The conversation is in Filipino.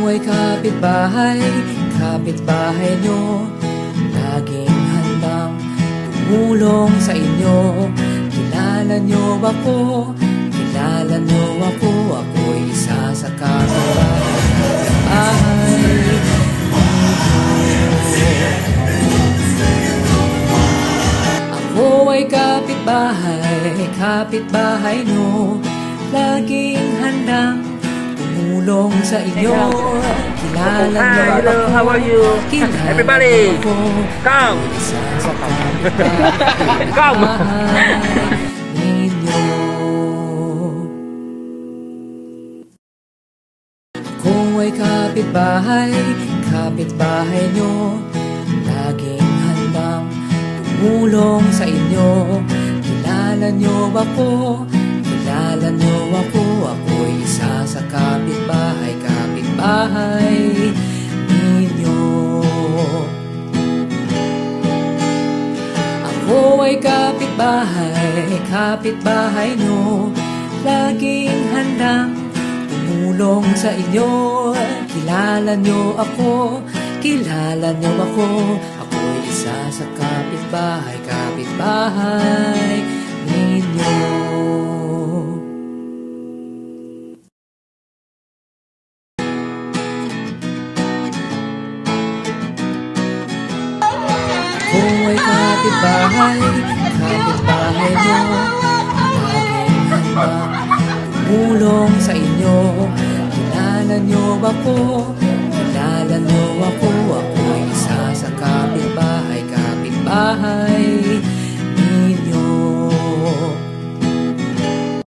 Ako ay kapitbahay nyo, laging handang tumulong sa inyo. Kilala nyo ako, ako'y isa sa kapitbahay. Ako ay kapitbahay nyo, laging handang tumulong sa inyo. Kilala nyo ako, how are you? Everybody, come! Come! Ninyo. Ako ay kapitbahay nyo, laging handang tumulong sa inyo. Kilala nyo ako, ako'y isa sa kapitbahay ninyo. Ako ay kapitbahay nyo, laging handang tumulong sa inyo. Kilala nyo ako, ako'y isa sa kapitbahay ninyo. Ako ay kapitbahay nyo, laging handang tumulong sa inyo. Kilala nyo ako, ako'y